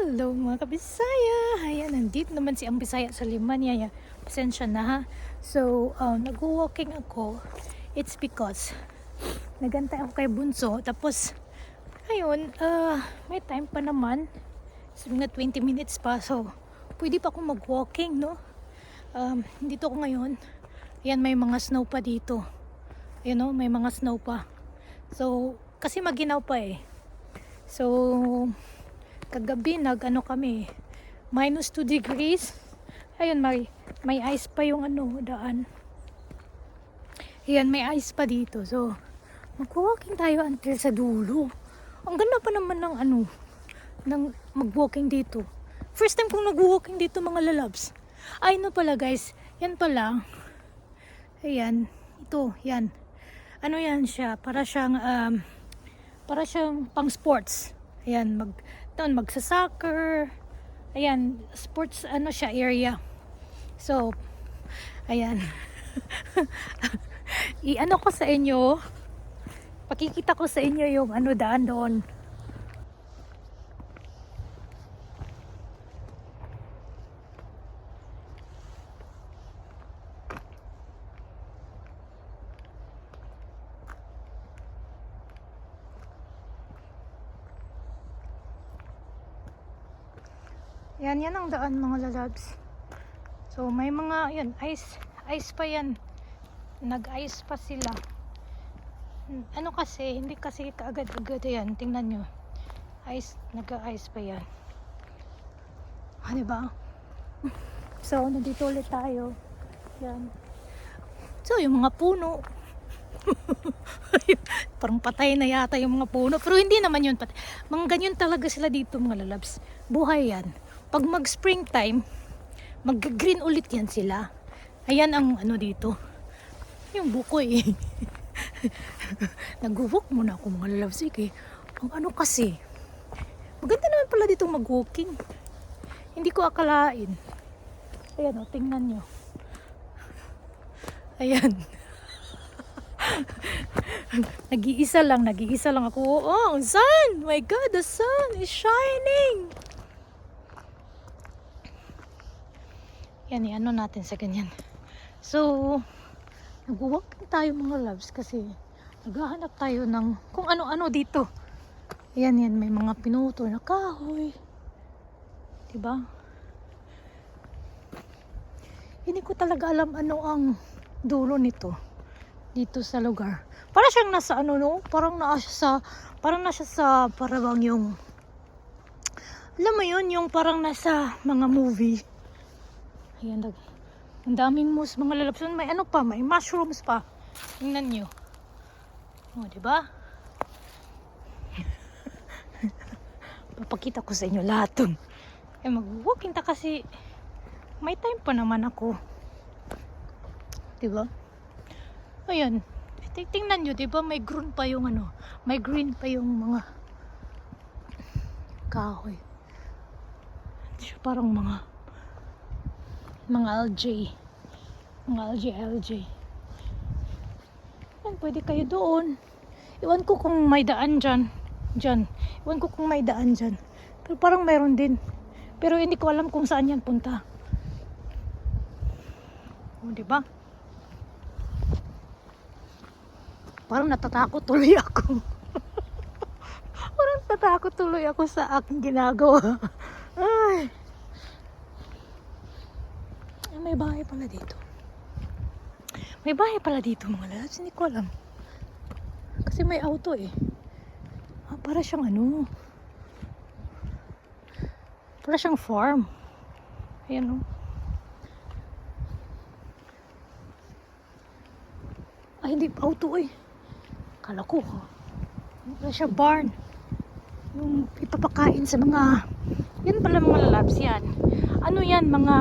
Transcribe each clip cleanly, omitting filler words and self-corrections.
Hello mga kabisaya! Ayan, nandito naman si ang Bisaya sa Limanya. Pasensya na ha. So, nag-walking ako. It's because nagantay ako kay Bunso. Tapos, ayun, may time pa naman. So, mga 20 minutes pa. So, pwede pa akong mag-walking, no? Dito ako ngayon. Ayan, may mga snow pa dito. Ayan, no? May mga snow pa. So, kasi maginaw pa eh. So, kagabi nag-ano kami, -2 degrees. Ayun, may ice pa yung daan. Ayan, may ice pa dito. So, mag-walking tayo until sa dulo. Ang ganda pa naman ng mag-walking dito. First time kong nag-walking dito mga lalabs. Ay, no pala guys, yan pala. Ayan, ito, yan. Ano yan siya? Para siyang pang sports. Ayan, magsa-soccer. Ayan, sports siya area. So, ayan. I-ano ko sa inyo, pakikita ko sa inyo yung daan doon. Yan ang daan mga lalabs. So may mga ice pa yan. Nag-ice pa sila. Kasi hindi kasi kaagad-agad yan. Tingnan nyo. Nag-ice pa yan. Diba? So nandito ulit tayo. Yan. So yung mga puno. Parang patay na yata yung mga puno. Pero hindi naman yun patay. Mga ganyan talaga sila dito mga lalabs. Buhay yan. Pag mag-springtime, mag-green ulit yan sila. Ayan ang dito. Yung bukoy. Nag-walk muna ako mga lalabs. Sige. Ang kasi. Maganda naman pala dito mag-walking. Hindi ko akalain. Ayan tingnan nyo. Ayan. Nag-iisa lang ako. Oh, sun! My God, the sun is shining! Yan, natin sa ganyan. So, nag-walking tayo mga loves kasi naghahanap tayo ng kung ano-ano dito. Yan, may mga pinutol na kahoy. Diba? Hindi ko talaga alam ano ang dulo nito dito sa lugar. Para siyang nasa parang nasa sa parang yung alam mo yun, yung parang nasa mga movie. Ayan, ang daming moose mga lalabs. May may mushrooms pa. Tingnan nyo. O, diba? Papakita ko sa inyo lahat dun. Mag-walking ta kasi may time pa naman ako. Diba? Ayan. Tingnan nyo, diba? May green pa yung mga kahoy. Parang mga algae. Yan, pwede kayo doon. Iwan ko kung may daan dyan. Iwan ko kung may daan dyan. Pero parang mayroon din. Pero hindi ko alam kung saan yan punta. O, diba? Parang natatakot tuloy ako. Parang natatakot tuloy ako sa aking ginagawa. Ay. May bahay pala dito. May bahay pala dito mga lalabs. Hindi ko alam. Kasi may auto eh. Para siyang para siyang farm. Ayan hindi auto eh. Kala ko. Para siya barn. Yung ipapakain sa mga yan pala mga lalabs yan. Yan mga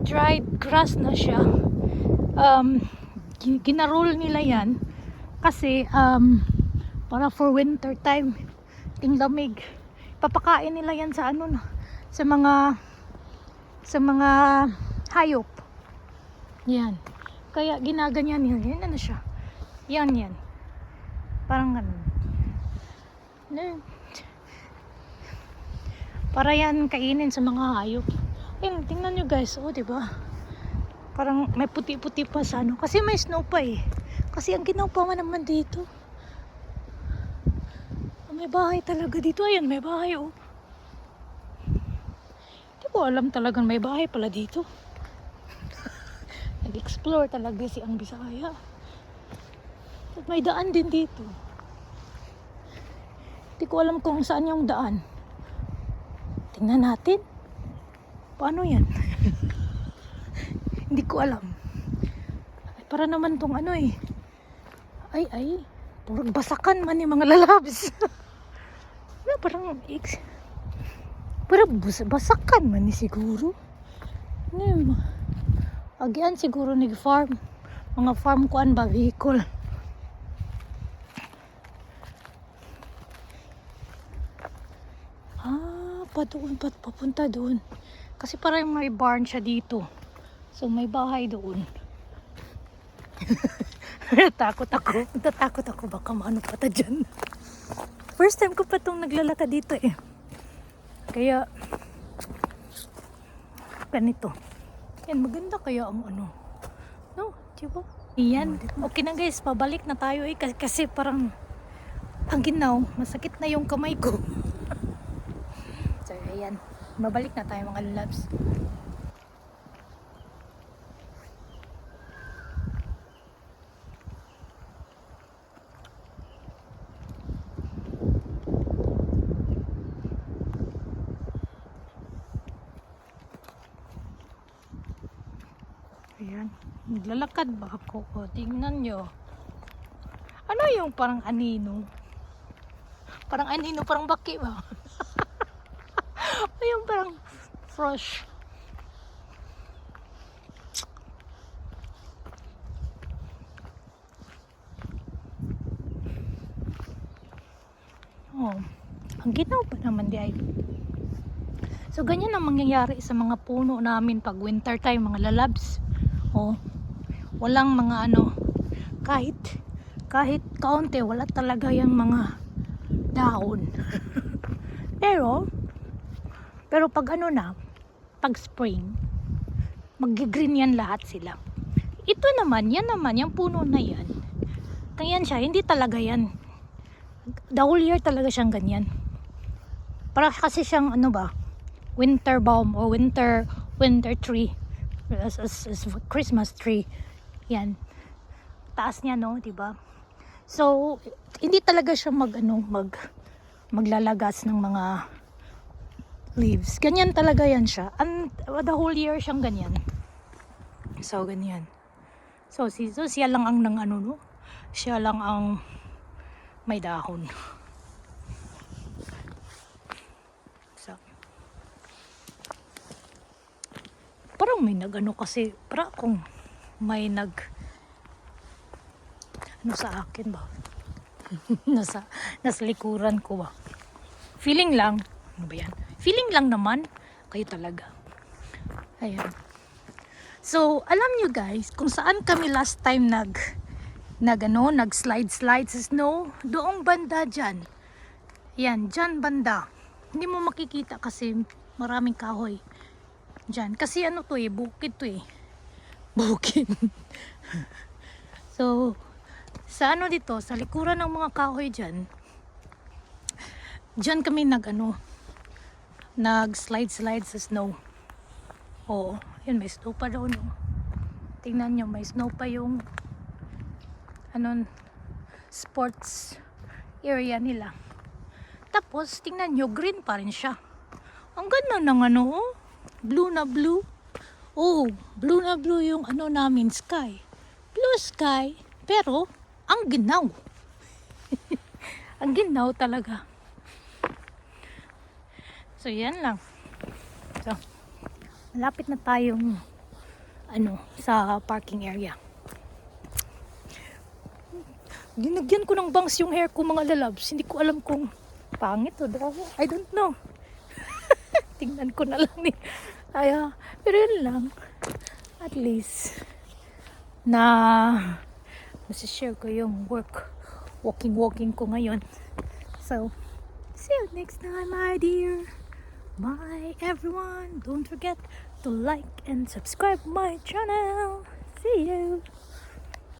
dried grass na siya. Ginarol nila yan kasi para for winter time ting lamig. Papakain nila yan sa sa mga hayop. Yan. Kaya ginaganyan nila. Yan siya. Yan. Parang ganun. Para yan kainin sa mga hayop. Ayun, tingnan nyo guys, oh, diba? Parang may puti-puti pa sa ano. Kasi may snow pa eh. Kasi ang ginawa naman dito. May bahay talaga dito. Ayan, may bahay oh. Hindi ko alam talagang may bahay pala dito. Nag-explore talaga si ang Bisaya. At may daan din dito. Hindi ko alam kung saan yung daan. Tingnan natin. Paano yan? Hindi ko alam. Ay, para naman tong ano eh. Ay. Purag basakan man yung mga lalabs. Parang basakan man ni siguro. Agian siguro ni farm. Mga farm kuan ba vehicle. Papunta doon. Kasi parang may barn siya dito. So may bahay doon. Natatakot ako baka maano pa ta dyan. First time ko pa itong naglalakad dito eh. Kaya ganito. Yan, maganda kaya ang ano. No, diba? Iyan. Okay na guys, pabalik na tayo eh. Kasi parang ang ginaw, masakit na yung kamay ko. So ayan, mabalik na tayo mga loves. Ayan, naglalakad ba ako? O, tingnan nyo. Ano yung parang anino? Parang anino, parang baki ba? Ayun, parang fresh. Oh, ang ginaw pa naman di ay. So, ganyan ang mangyayari sa mga puno namin pag winter time, mga lalabs. Oh, walang mga ano, kahit kaunti, wala talaga yung mga dahon. pero pag ano na, pag spring, mag-green yan lahat sila. Ito naman, yung puno na yan. Ganyan siya, hindi talaga yan. The whole year talaga siyang ganyan. Para kasi siyang ano ba, winter balm or winter tree. As Christmas tree. Yan. Taas niya, no, 'di ba? So, hindi talaga siya maglalagas ng mga leaves. Ganyan talaga yan siya. And the whole year siyang ganyan. So, ganyan. So siya lang ang no? Siya lang ang may dahon. So, parang may nagano kasi, parang kung may ano sa akin ba? nasa likuran ko ba? Feeling lang. Ano ba yan? Feeling lang naman. Kayo talaga. Ayan. So, alam nyo guys, kung saan kami last time nag-slide sa snow, doong banda dyan. Yan, dyan banda. Hindi mo makikita kasi maraming kahoy. Dyan. Kasi ano to eh, bukid to eh. Bukid. So, sa ano dito, sa likuran ng mga kahoy dyan, dyan kami nag-slide sa snow. Oo, yun, may snow pa daw, no? Tingnan nyo, may snow pa yung sports area nila. Tapos, tingnan nyo, green pa rin siya. Ang ganda ng blue na blue. Oh, blue na blue yung namin, sky. Blue sky, pero ang ginaw. Ang ginaw talaga. So, yan lang. So, malapit na tayong sa parking area. Dinagyan ko ng bangs yung hair ko, mga lalabs. Hindi ko alam kung pangit o dahil. I don't know. Tingnan ko na lang ni. Pero yun lang. At least share ko yung walking ko ngayon. So, see you next time, my dear. Bye everyone. Don't forget to like and subscribe my channel. See you.